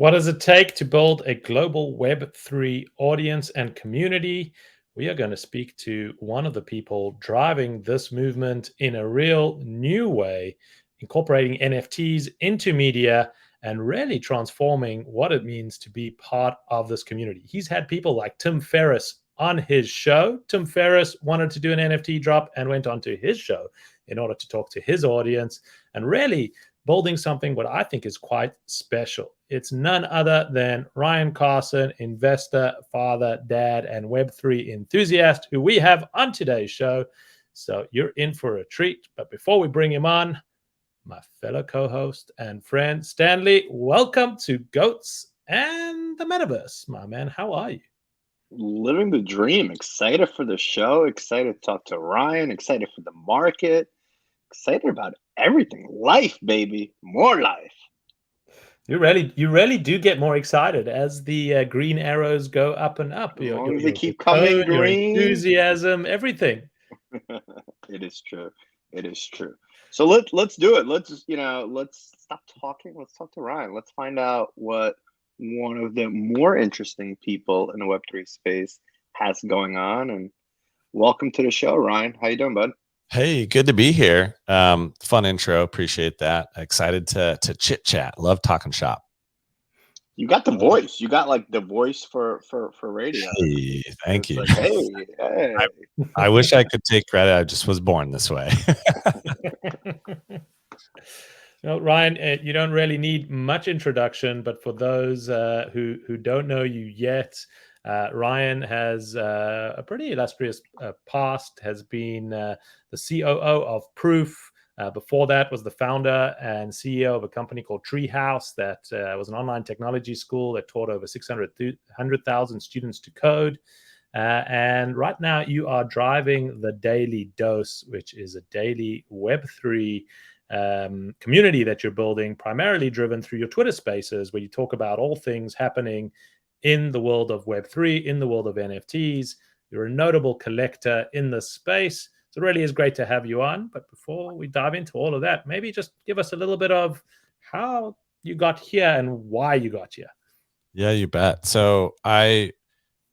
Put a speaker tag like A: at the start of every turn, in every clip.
A: What does it take to build a global Web3 audience and community? We are going to speak to one of the people driving this movement in a real new way, incorporating NFTs into media and really transforming what it means to be part of this community. He's had people like Tim Ferriss on his show. Tim Ferriss wanted to do an NFT drop and went onto his show in order to talk to his audience and really building something what I think is quite special. It's none other than Ryan Carson, investor, father, dad, and Web3 enthusiast, who we have on today's show. So you're in for a treat. But before we bring him on, my fellow co-host and friend, Stanley, welcome to Goats and the Metaverse. My man, how are you?
B: Living the dream. Excited for the show. Excited to talk to Ryan. Excited for the market. Excited about everything. Life, baby. More life.
A: You really do get more excited as the green arrows go up and up.
B: As long as they keep coming
A: code, your
B: green.
A: enthusiasm, everything.
B: It is true. It is true. So let's do it. Let's stop talking. Let's talk to Ryan. Let's find out what one of the more interesting people in the Web3 space has going on. And welcome to the show, Ryan. How you doing, bud?
C: Hey, good to be here. Fun intro. Appreciate that. Excited to chit chat. Love talking shop.
B: You got the voice. You got like the voice for radio.
C: Hey, thank you.
B: Like, hey.
C: I wish I could take credit. I just was born this way.
A: Ryan, you don't really need much introduction, but for those who don't know you yet, Ryan has a pretty illustrious past, has been the COO of Proof. Before that was the founder and CEO of a company called Treehouse that was an online technology school that taught over 600,000 students to code. And right now you are driving the Daily Dose, which is a daily Web3 community that you're building, primarily driven through your Twitter spaces, where you talk about all things happening in the world of Web3, in the world of NFTs. You're a notable collector in this space. So it really is great to have you on. But before we dive into all of that, maybe just give us a little bit of how you got here and why you got here.
C: Yeah, you bet. So I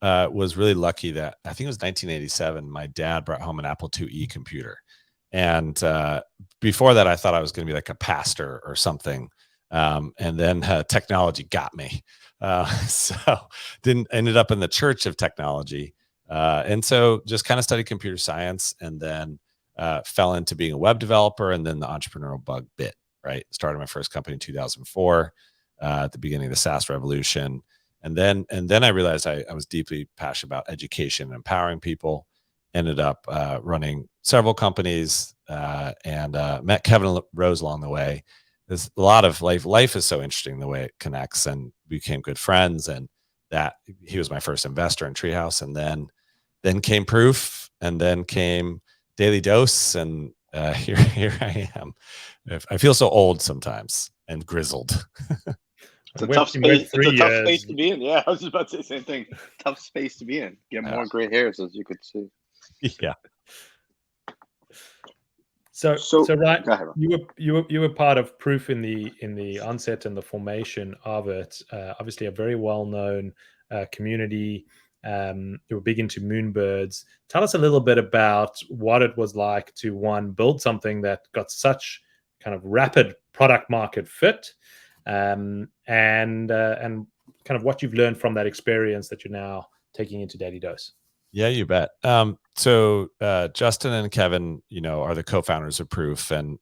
C: was really lucky that I think it was 1987. My dad brought home an Apple IIe computer. And before that, I thought I was going to be like a pastor or something. And then technology got me. So ended up in the church of technology. And so just kind of studied computer science and then fell into being a web developer, and then the entrepreneurial bug bit, right? Started my first company in 2004 at the beginning of the SaaS revolution. And then I realized I was deeply passionate about education and empowering people. Ended up running several companies and met Kevin Rose along the way. There's a lot of life. Life is so interesting the way it connects, and became good friends. And that he was my first investor in Treehouse, and then came Proof, and then came Daily Dose, and here I am. I feel so old sometimes and grizzled.
B: It's a tough space. It's a tough space to be in. Yeah, I was just about to say the same thing. Tough space to be in. Get more gray hairs, as you could see.
C: Yeah.
A: So right, you were part of Proof in the onset and the formation of it. Obviously, a very well known community. You were big into Moonbirds. Tell us a little bit about what it was like to build something that got such kind of rapid product market fit, and kind of what you've learned from that experience that you're now taking into Daily Dose.
C: Yeah, you bet. So Justin and Kevin, are the co-founders of Proof, and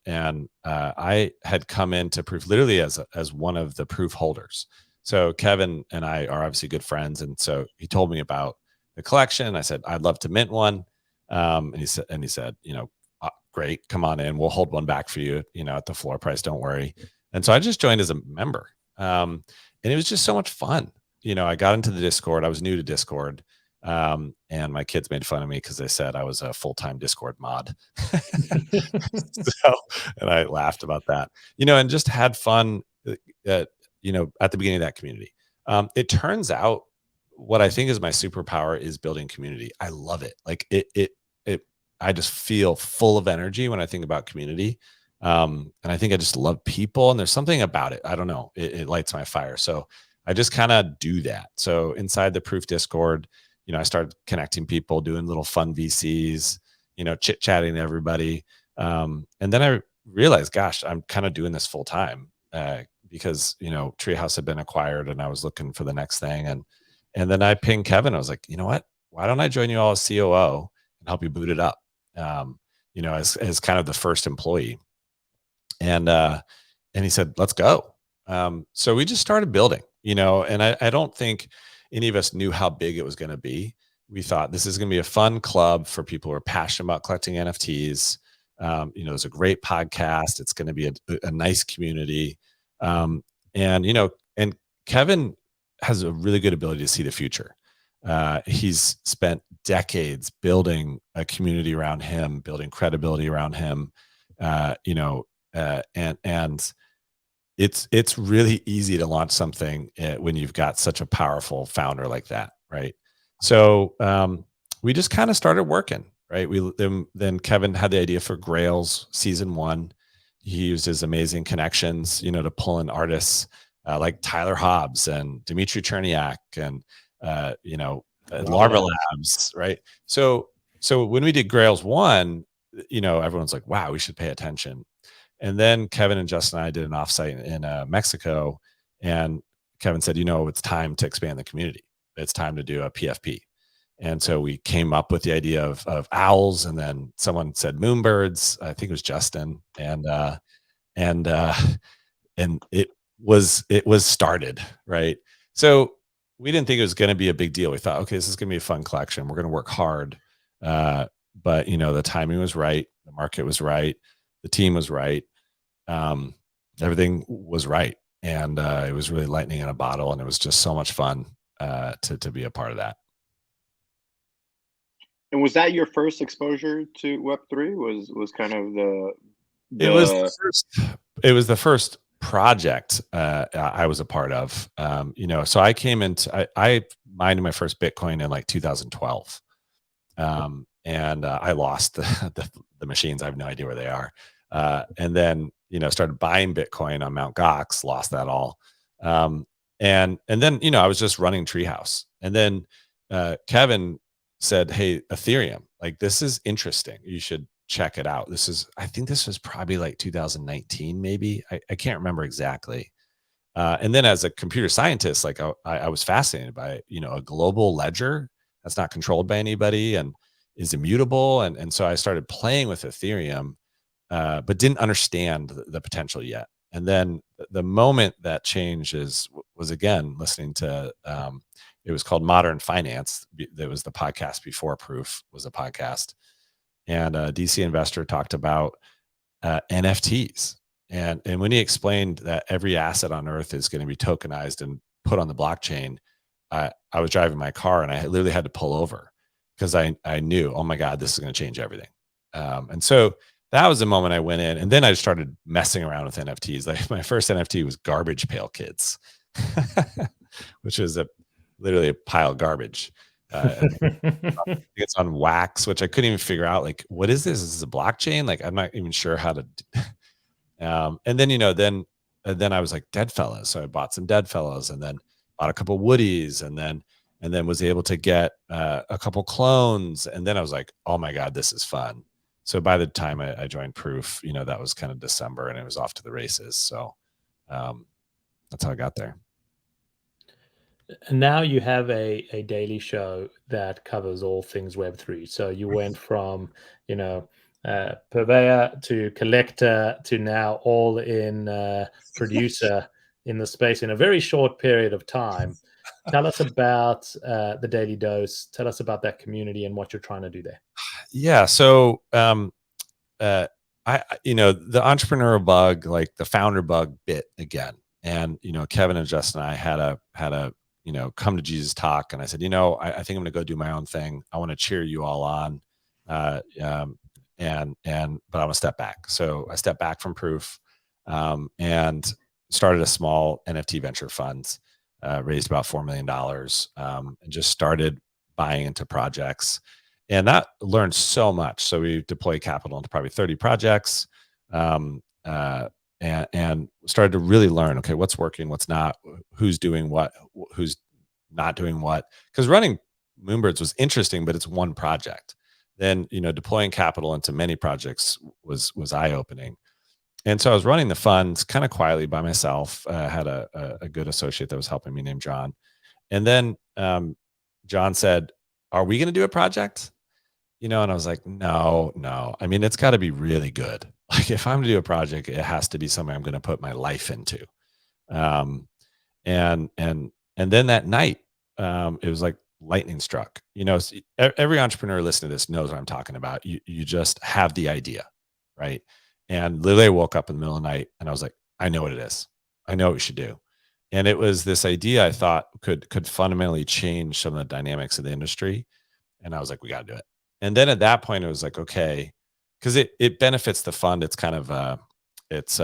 C: I had come into Proof literally as one of the Proof holders. So Kevin and I are obviously good friends, and so he told me about the collection. I said I'd love to mint one, and he said, great, come on in, we'll hold one back for you, at the floor price, don't worry. And so I just joined as a member, and it was just so much fun. I got into the Discord. I was new to Discord. And my kids made fun of me because they said I was a full-time Discord mod. And I laughed about that, and just had fun, at the beginning of that community. It turns out what I think is my superpower is building community. I love it. Like I just feel full of energy when I think about community. And I think I just love people, and there's something about it. I don't know. It lights my fire. So I just kind of do that. So inside the Proof Discord, I started connecting people, doing little fun VCs, chit chatting to everybody. And then I realized, gosh, I'm kind of doing this full time because Treehouse had been acquired, and I was looking for the next thing. And then I pinged Kevin. I was like, you know what? Why don't I join you all as COO and help you boot it up? As kind of the first employee. And he said, let's go. So we just started building, and I don't think any of us knew how big it was going to be. We thought this is going to be a fun club for people who are passionate about collecting NFTs. It's a great podcast. It's going to be a nice community. And Kevin has a really good ability to see the future. He's spent decades building a community around him, building credibility around him, and it's really easy to launch something when you've got such a powerful founder like that, right? So we just kind of started working, right? Then Kevin had the idea for Grails season 1. He used his amazing connections, to pull in artists like Tyler Hobbs and Dmitry Cherniak and Larva Labs, right? So when we did Grails 1, everyone's like, wow, we should pay attention. And then Kevin and Justin and I did an offsite in Mexico, and Kevin said, it's time to expand the community. It's time to do a PFP. And so we came up with the idea of owls, and then someone said Moonbirds. I think it was Justin, and it was started, right? So we didn't think it was going to be a big deal. We thought, okay, this is going to be a fun collection. We're going to work hard. But the timing was right. The market was right. The team was right. Everything was right. And it was really lightning in a bottle. And it was just so much fun to be a part of that.
B: And was that your first exposure to Web3? Was kind of
C: It was the first project I was a part of. So I came into I mined my first Bitcoin in like 2012. And I lost the machines. I have no idea where they are. And then, started buying Bitcoin on Mt. Gox, lost that all. And then, I was just running Treehouse. And then Kevin said, hey, Ethereum, like, this is interesting. You should check it out. I think this was probably like 2019, maybe. I can't remember exactly. And then as a computer scientist, like I was fascinated by, a global ledger that's not controlled by anybody and is immutable. And so I started playing with Ethereum, but didn't understand the potential yet. And then the moment that changed was again, listening to, it was called Modern Finance. There was the podcast before Proof was a podcast. And a DC investor talked about NFTs. And when he explained that every asset on earth is going to be tokenized and put on the blockchain, I was driving my car and I literally had to pull over because I knew, oh my God, this is going to change everything. And so that was the moment I went in, and then I started messing around with NFTs. Like my first NFT was Garbage Pail Kids, which was literally a pile of garbage. It's on wax, which I couldn't even figure out. Like, what is this? Is this a blockchain? Like, I'm not even sure how to. And then then I was like Deadfellows, so I bought some Deadfellows, and then bought a couple Woodies, and then was able to get a couple clones, and then I was like, oh my God, this is fun. So by the time I joined Proof, that was kind of December, and it was off to the races. So that's how I got there.
A: And now you have a daily show that covers all things Web3. So you went from, purveyor to collector to now all in producer in the space in a very short period of time. Tell us about the Daily Dose. Tell us about that community and what you're trying to do there.
C: Yeah. So, the entrepreneur bug, like the founder bug, bit again. And Kevin and Justin and I had a come to Jesus talk, and I said, I think I'm going to go do my own thing. I want to cheer you all on, but I want to step back. So I stepped back from Proof, and started a small NFT venture fund, raised about $4 million, and just started buying into projects. And that learned so much. So we deployed capital into probably 30 projects. and started to really learn, okay, what's working, what's not, who's doing what, who's not doing what. Because running Moonbirds was interesting, but it's one project. Then, deploying capital into many projects was eye-opening. And so I was running the funds kind of quietly by myself. I had a good associate that was helping me named John. And then John said, "Are we going to do a project?" And I was like, no. I mean, it's got to be really good. Like, if I'm to do a project, it has to be something I'm going to put my life into. And then that night, it was like lightning struck. Every entrepreneur listening to this knows what I'm talking about. You just have the idea, right? And literally I woke up in the middle of the night and I was like, I know what it is. I know what we should do. And it was this idea I thought could fundamentally change some of the dynamics of the industry. And I was like, we got to do it. And then at that point, it was like, okay, because it benefits the fund. It's kind of it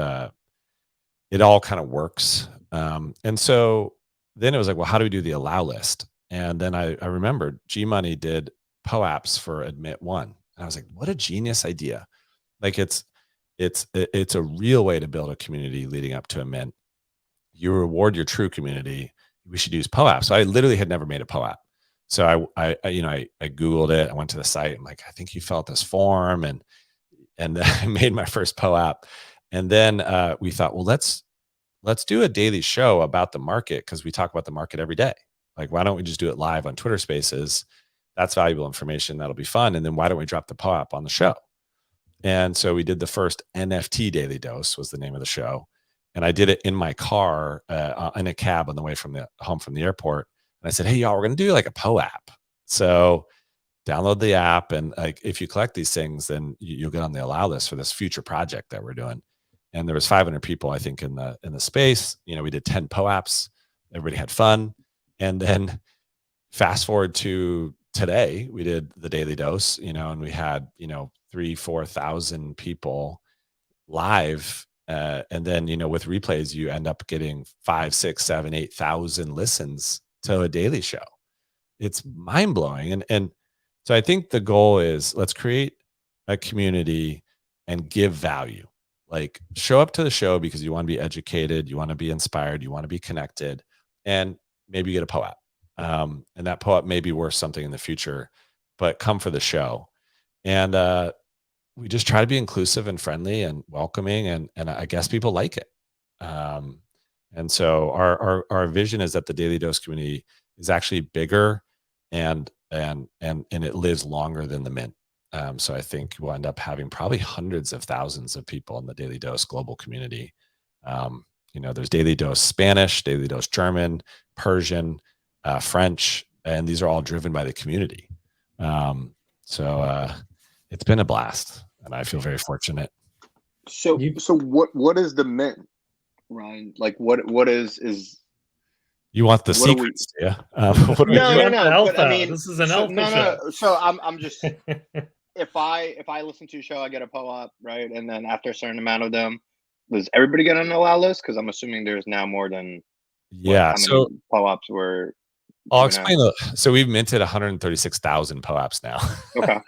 C: all kind of works. And so then it was like, well, how do we do the allow list? And then I remembered G Money did POAPs for Admit One. And I was like, what a genius idea. Like it's a real way to build a community leading up to a mint. You reward your true community. We should use POAP. So I literally had never made a POAP. So I Googled it. I went to the site. I'm like, I think you fill out this form, and I made my first POAP. And then we thought, well, let's do a daily show about the market, because we talk about the market every day. Like, why don't we just do it live on Twitter Spaces? That's valuable information. That'll be fun. And then why don't we drop the POAP on the show? And so we did the first NFT Daily Dose was the name of the show. And I did it in my car in a cab on the way home from the airport. And I said, hey, y'all, we're going to do like a POAP. So download the app. And like, if you collect these things, then you'll get on the allow list for this future project that we're doing. And there was 500 people, I think, in the space. We did 10 POAPs. Everybody had fun. And then fast forward to today, we did the Daily Dose, and we had, 3,000-4,000 people live. And then, with replays, you end up getting 5, 6, 7, 8,000 listens to a daily show. It's mind blowing. And so I think the goal is, let's create a community and give value. Like, show up to the show because you want to be educated, you want to be inspired, you want to be connected, and maybe you get a POAP. And that POAP may be worth something in the future, but come for the show. And we just try to be inclusive and friendly and welcoming, and I guess people like it. And so our vision is that the Daily Dose community is actually bigger and it lives longer than the mint. So I think we'll end up having probably hundreds of thousands of people in the Daily Dose global community. There's Daily Dose Spanish, Daily Dose German, Persian, French, and these are all driven by the community. So it's been a blast, and I feel very fortunate.
B: So what is the mint, Ryan? Like, what is
C: you want the secrets? Yeah.
B: No.
A: Alpha.
B: But, I mean,
A: this is an alpha show.
B: No. So I'm just if I listen to a show, I get a POAP, right? And then after a certain amount of them, does everybody get on the allow list? Because I'm assuming there's now more than how many POAPs were.
C: I'll explain. So we've minted 136,000 POAPs now.
B: Okay.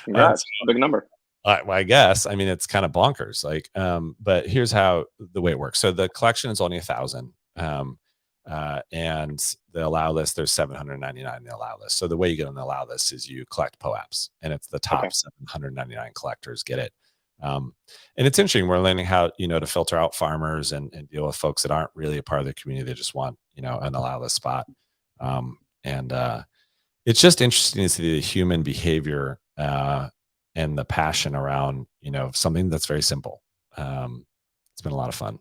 B: That's a big number.
C: Well, I guess. I mean, it's kind of bonkers. Like, but here's how the way it works. So the collection is only 1,000. And the allow list, there's 799 in the allow list. So the way you get on the allow list is you collect POAPs, and it's the top 799 collectors get it. And it's interesting. We're learning how, to filter out farmers and deal with folks that aren't really a part of the community. They just want, an allow list spot. It's just interesting to see the human behavior, and the passion around, something that's very simple. It's been a lot of fun.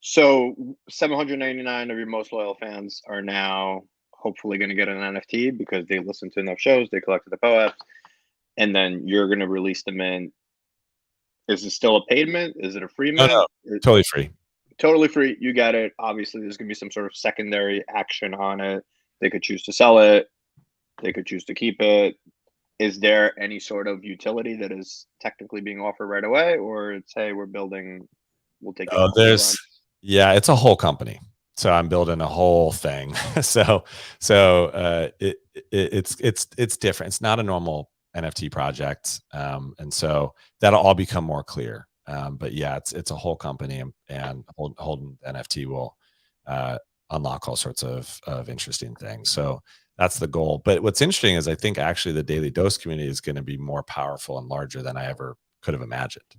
B: So 799 of your most loyal fans are now hopefully going to get an NFT because they listened to enough shows, they collected the POAPs, and then you're going to release them in. Is it still a paid mint? Is it a free mint?
C: No, totally free.
B: Totally free. You get it. Obviously, there's going to be some sort of secondary action on it. They could choose to sell it. They could choose to keep it. Is there any sort of utility that is technically being offered right away, or it's, hey, we're building, we'll take it?
C: It's a whole company. So I'm building a whole thing. It's different. It's not a normal NFT project. And so that'll all become more clear. But yeah, it's a whole company, and holding NFT will unlock all sorts of interesting things. So that's the goal. But what's interesting is I think actually the Daily Dose community is going to be more powerful and larger than I ever could have imagined.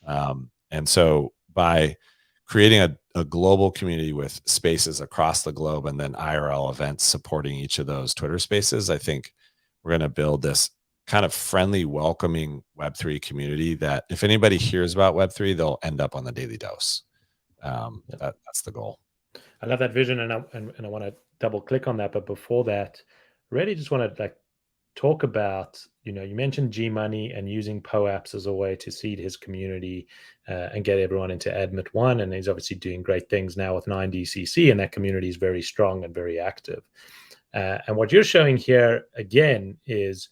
C: And so by creating a global community with spaces across the globe and then IRL events supporting each of those Twitter spaces, I think we're going to build this kind of friendly, welcoming Web3 community that if anybody hears about Web3, they'll end up on the Daily Dose. That's the goal.
A: I love that vision, and I want to double click on that. But before that, really just want to talk about, you mentioned G Money and using POAPs as a way to seed his community and get everyone into Admit One. And he's obviously doing great things now with 9DCC, and that community is very strong and very active. And what you're showing here again is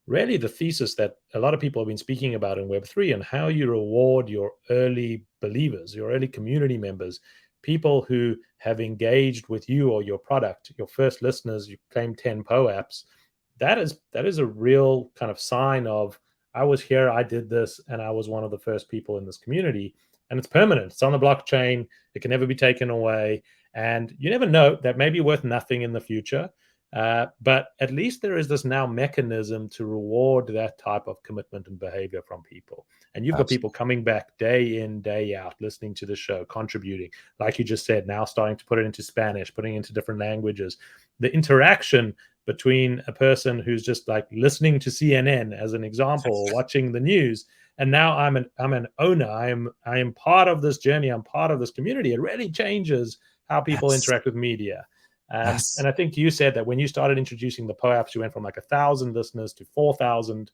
A: really the thesis that a lot of people have been speaking about in Web3, and how you reward your early believers, your early community members, people who have engaged with you or your product, your first listeners. You claim 10 POAPs. That is a real kind of sign of, I was here, I did this, and I was one of the first people in this community. And it's permanent. It's on the blockchain. It can never be taken away. And you never know, that may be worth nothing in the future. But at least there is this now mechanism to reward that type of commitment and behavior from people. And you've got people coming back day in, day out, listening to the show, contributing, like you just said, now starting to put it into Spanish, putting it into different languages. The interaction between a person who's just like listening to CNN as an example, or watching the news, and now I'm an owner. I am part of this journey. I'm part of this community. It really changes how people interact with media. And I think you said that when you started introducing the POAPs, you went from like 1,000 listeners to 4,000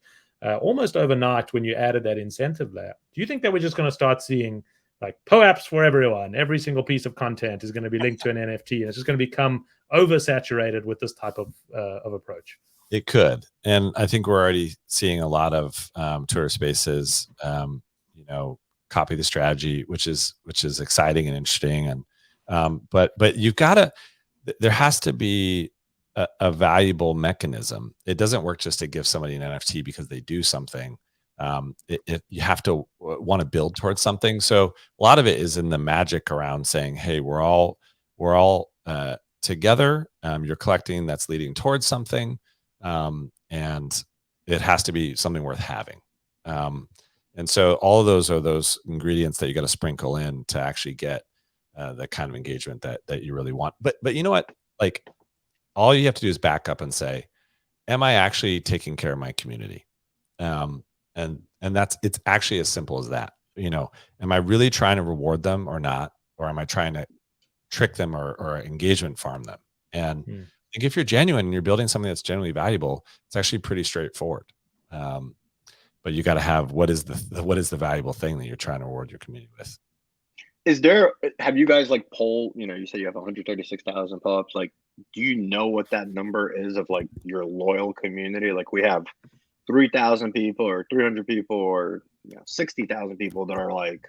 A: almost overnight when you added that incentive layer. Do you think that we're just going to start seeing like POAPs for everyone? Every single piece of content is going to be linked to an NFT, and it's just going to become oversaturated with this type of approach?
C: It could, and I think we're already seeing a lot of Twitter Spaces, copy the strategy, which is exciting and interesting. And but you've got to. There has to be a valuable mechanism. It doesn't work just to give somebody an NFT because they do something. You have to want to build towards something. So a lot of it is in the magic around saying, "Hey, we're all together. You're collecting. That's leading towards something, and it has to be something worth having." And so all of those are those ingredients that you got to sprinkle in to actually get the kind of engagement that you really want. But you know what? Like, all you have to do is back up and say, am I actually taking care of my community? And it's actually as simple as that. Am I really trying to reward them or not? Or am I trying to trick them or engagement farm them? And I think if you're genuine and you're building something that's genuinely valuable, it's actually pretty straightforward. But you got to have what is the valuable thing that you're trying to reward your community with.
B: Have you guys like poll, you said you have 136,000 pull-ups. Like, do you know what that number is of like your loyal community? Like, we have 3,000 people or 300 people or 60,000 people that are like,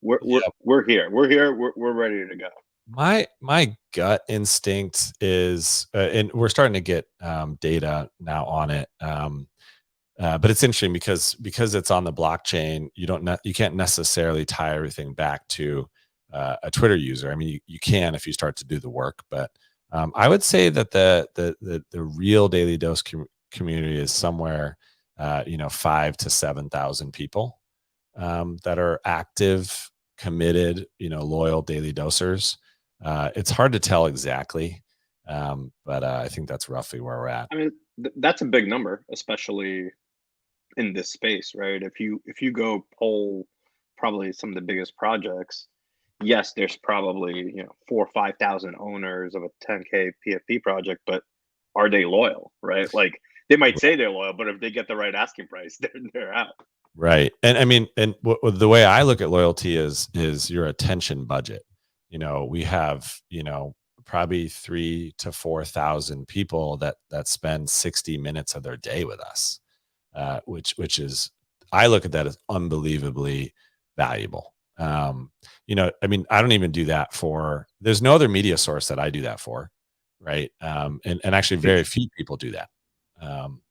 B: we're here, we're ready to go.
C: My gut instinct is, and we're starting to get data now on it. But it's interesting because it's on the blockchain. You can't necessarily tie everything back to a Twitter user. I mean, you can if you start to do the work. But I would say that the real Daily Dose community is somewhere 5,000 to 7,000 people that are active, committed, loyal Daily Dosers. It's hard to tell exactly, but I think that's roughly where we're at.
B: I mean, that's a big number, especially in this space, right? If you go poll probably some of the biggest projects, yes, there's probably 4,000 or 5,000 owners of a 10K PFP project, but are they loyal, right? Like, they might say they're loyal, but if they get the right asking price, they're out.
C: Right. And I mean, the way I look at loyalty is your attention budget. We have probably 3,000 to 4,000 people that spend 60 minutes of their day with us. Which is, I look at that as unbelievably valuable. I mean, I don't even do that there's no other media source that I do that for. Right. And actually very few people do that.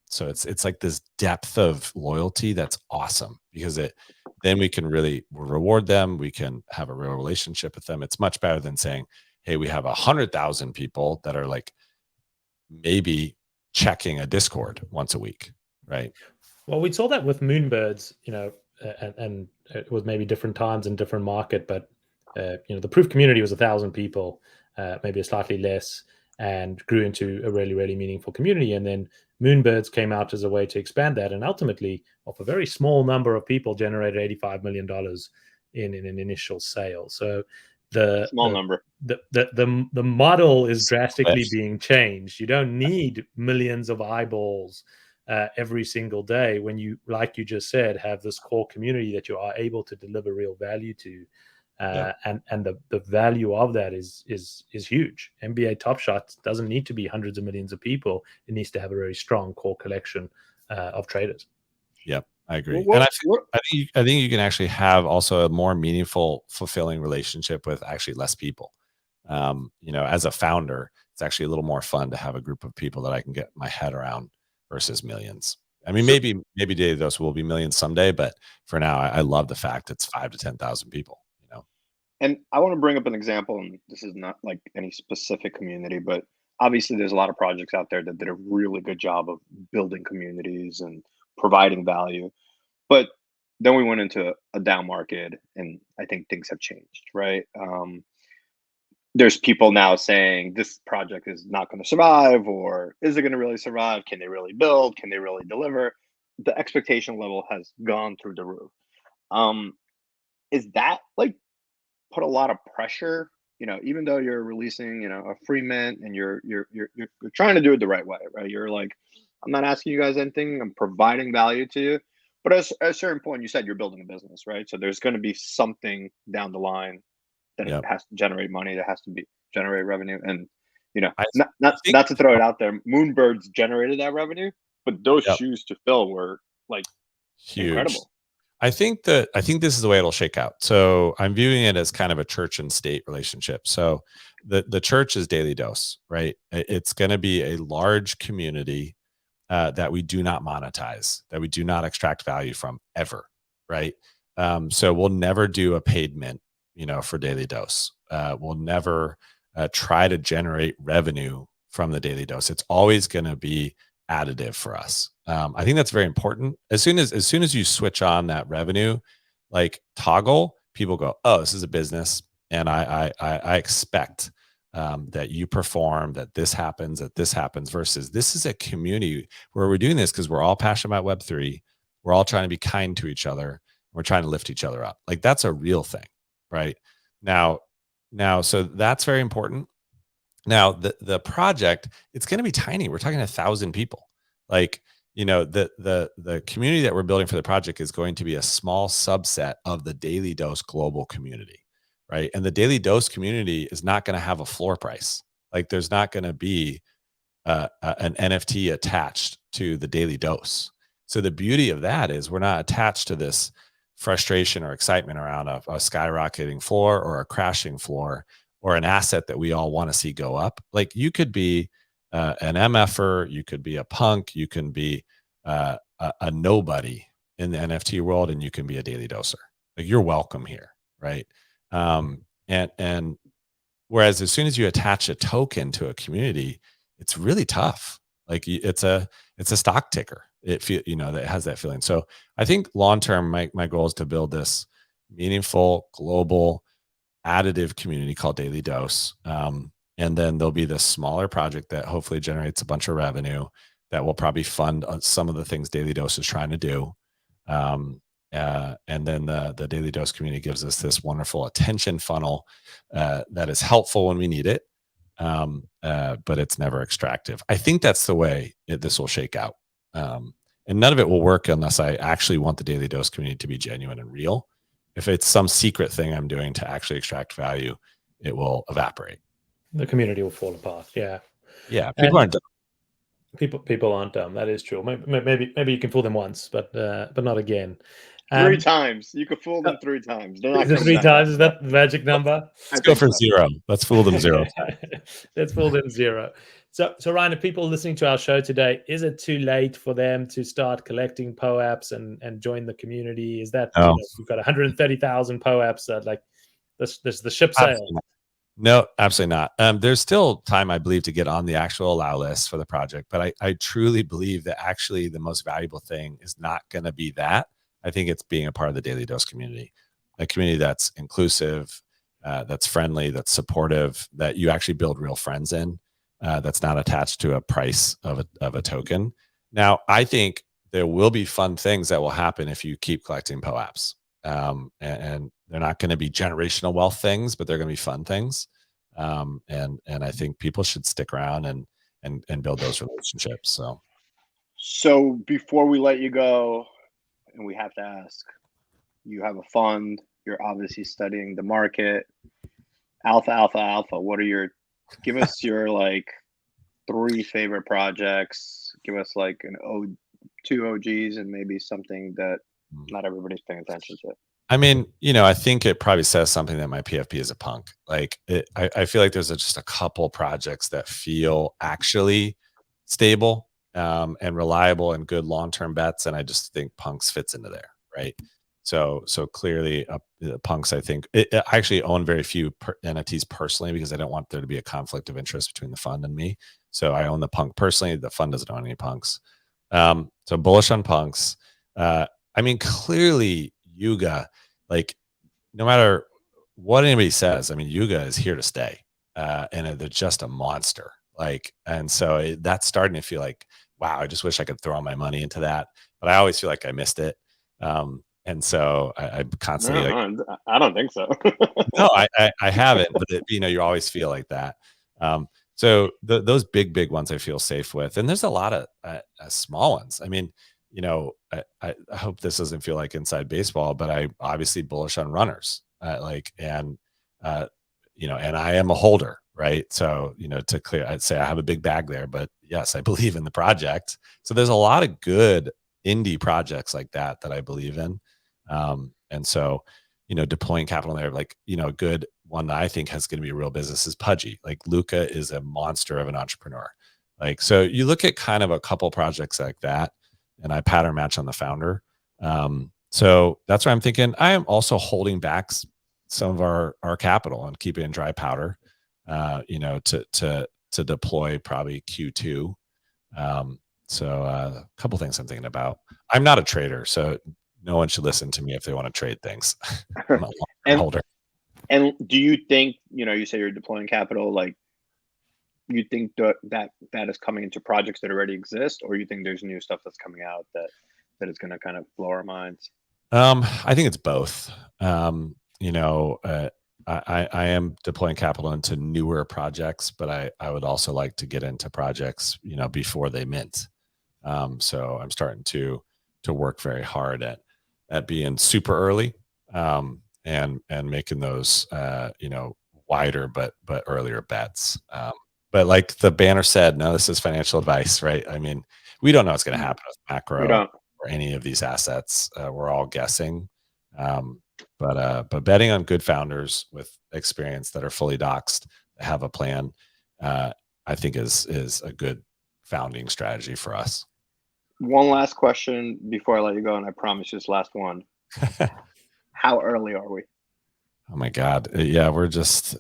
C: So it's like this depth of loyalty that's awesome because then we can really reward them. We can have a real relationship with them. It's much better than saying, hey, we have 100,000 people that are like maybe checking a Discord once a week, right?
A: Well, we saw that with Moonbirds, and it was maybe different times and different market, but the Proof community was 1,000 people, maybe a slightly less, and grew into a really, really meaningful community. And then Moonbirds came out as a way to expand that, and ultimately, off a very small number of people, generated $85 million in an initial sale. So the
B: number.
A: The model is drastically being changed. You don't need millions of eyeballs every single day when you, like you just said, have this core community that you are able to deliver real value to. And the value of that is huge. NBA Top Shot doesn't need to be hundreds of millions of people. It needs to have a very strong core collection of traders.
C: Yep, I agree. And I think you can actually have also a more meaningful, fulfilling relationship with actually less people. As a founder, it's actually a little more fun to have a group of people that I can get my head around versus millions. I mean, maybe Daily Dose will be millions someday, but for now, I love the fact it's 5,000 to 10,000 people.
B: And I want to bring up an example, and this is not like any specific community, but obviously there's a lot of projects out there that did a really good job of building communities and providing value. But then we went into a down market, and I think things have changed, right? There's people now saying this project is not going to survive, or is it going to really survive? Can they really build? Can they really deliver? The expectation level has gone through the roof. Is that like put a lot of pressure, even though you're releasing, a free mint and you're trying to do it the right way, right? You're like, I'm not asking you guys anything, I'm providing value to you. But at a certain point, you said you're building a business, right? So there's going to be something down the line that it has to generate money, that has to generate revenue. And, not to throw it out there, Moonbirds generated that revenue, but those shoes to fill were like
C: huge.
B: Incredible.
C: I think this is the way it'll shake out. So I'm viewing it as kind of a church and state relationship. So the church is Daily Dose, right? It's going to be a large community that we do not monetize, that we do not extract value from ever, right? So we'll never do a paid mint, for Daily Dose. We'll never try to generate revenue from the Daily Dose. It's always going to be additive for us. I think that's very important. As soon as you switch on that revenue, like toggle, people go, oh, this is a business. And I expect that you perform, that this happens, versus this is a community where we're doing this because we're all passionate about Web3. We're all trying to be kind to each other. We're trying to lift each other up. Like that's a real thing, right? Now, so that's very important. Now the project, it's going to be tiny. We're talking 1,000 people. Like, the community that we're building for the project is going to be a small subset of the Daily Dose global community, right? And the Daily Dose community is not going to have a floor price. Like there's not going to be an NFT attached to the Daily Dose. So the beauty of that is we're not attached to this frustration or excitement around a skyrocketing floor or a crashing floor, or an asset that we all want to see go up. Like you could be an MFer, you could be a punk, you can be a nobody in the NFT world, and you can be a Daily Doser. Like you're welcome here, right? And whereas as soon as you attach a token to a community, it's really tough. Like it's a stock ticker. That has that feeling. So I think long term, my goal is to build this meaningful global additive community called Daily Dose. And then there'll be this smaller project that hopefully generates a bunch of revenue that will probably fund some of the things Daily Dose is trying to do. And then the Daily Dose community gives us this wonderful attention funnel that is helpful when we need it, but it's never extractive. I think that's the way this will shake out. And none of it will work unless I actually want the Daily Dose community to be genuine and real. If it's some secret thing I'm doing to actually extract value, it will evaporate.
A: The community will fall apart. Yeah.
C: Yeah. People aren't dumb.
A: People aren't dumb. That is true. Maybe you can fool them once, but not again.
B: 3 times. You could fool them 3 times. They're not
A: is it 3 times? Is that the magic number?
C: Let's go for 0. Let's fool them 0.
A: Let's fold in zero. So Ryan, if people listening to our show today, is it too late for them to start collecting POAPs and join the community? Is that,
C: No,
A: you've got 130,000 POAPs that like this the ship sail?
C: absolutely not. No, absolutely not. There's still time, I believe, to get on the actual allow list for the project, but I truly believe that actually the most valuable thing is not going to be that. I think it's being a part of the Daily Dose community, a community that's inclusive, that's friendly, that's supportive, that you actually build real friends in, that's not attached to a price of a token. Now, I think there will be fun things that will happen if you keep collecting POAPs. And they're not going to be generational wealth things, but they're going to be fun things. And I think people should stick around and build those relationships.
B: So before we let you go, and we have to ask, you have a fund, you're obviously studying the market, alpha. Give us your like 3 favorite projects. Give us like two OGs and maybe something that not everybody's paying attention to.
C: I mean, I think it probably says something that my PFP is a punk. Like I feel like there's just a couple projects that feel actually stable and reliable and good long-term bets. And I just think punks fits into there. Right. So clearly punks, I think I actually own very few NFTs personally because I don't want there to be a conflict of interest between the fund and me. So I own the punk personally. The fund doesn't own any punks. So bullish on punks. I mean, clearly Yuga, like no matter what anybody says, I mean, Yuga is here to stay. And they're just a monster. Like, and so that's starting to feel like, wow, I just wish I could throw all my money into that. But I always feel like I missed it. And so I constantly
B: I don't think so.
C: No, I haven't, but you always feel like that. So those big ones I feel safe with, and there's a lot of small ones. I mean, I hope this doesn't feel like inside baseball, but I obviously bullish on runners, and I am a holder, right? So, to clear, I'd say I have a big bag there, but yes, I believe in the project. So there's a lot of good indie projects like that I believe in. And so, deploying capital there, a good one that I think has going to be a real business is Pudgy. Like Luca is a monster of an entrepreneur. So you look at kind of a couple projects like that, and I pattern match on the founder. So that's what I'm thinking. I am also holding back some of our capital and keep it in dry powder, to deploy probably Q2. So a couple things I'm thinking about. I'm not a trader, so no one should listen to me if they want to trade things. I'm a long-term holder.
B: And do you think, you say you're deploying capital, like you think that is coming into projects that already exist, or you think there's new stuff that's coming out that is going to kind of blow our minds?
C: I think it's both. I am deploying capital into newer projects, but I would also like to get into projects, before they mint. So I'm starting to work very hard at being super early, and making those, wider, but earlier bets. But like the banner said, no, this is financial advice, right? I mean, we don't know what's going to happen with macro or any of these assets. We're all guessing. But betting on good founders with experience that are fully doxed, that have a plan, I think is a good founding strategy for us.
B: One last question before I let you go, and I promise you this last one. How early are we?
C: Oh my God. Yeah, we're just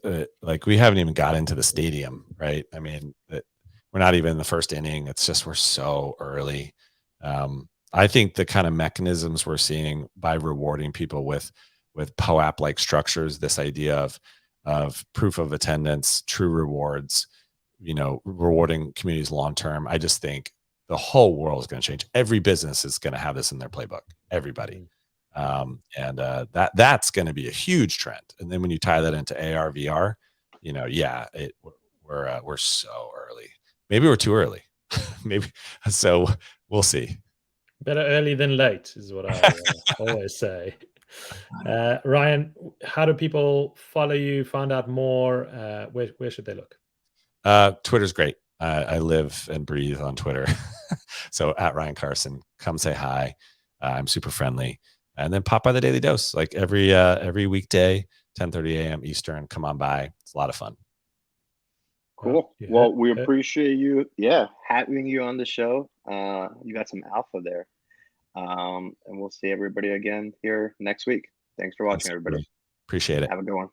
C: we haven't even got into the stadium, right? I mean, we're not even in the first inning. It's just, we're so early. I think the kind of mechanisms we're seeing by rewarding people with POAP like structures, this idea of proof of attendance, true rewards, rewarding communities long term. I just think the whole world is going to change. Every business is going to have this in their playbook. Everybody. That's going to be a huge trend. And then when you tie that into AR, VR, we're so early. Maybe we're too early. Maybe. So we'll see.
A: Better early than late is what I always say. Ryan, how do people follow you, find out more? Where should they look?
C: Twitter's great. I live and breathe on Twitter. So at Ryan Carson, come say hi. I'm super friendly. And then pop by the Daily Dose, like every weekday, 10:30 a.m. Eastern. Come on by. It's a lot of fun.
B: Cool.
A: You
B: Well,
A: heard-
B: we
A: heard-
B: appreciate you, having you on the show. You got some alpha there. And we'll see everybody again here next week. Thanks for watching, everybody.
C: Appreciate it.
B: Have a good one.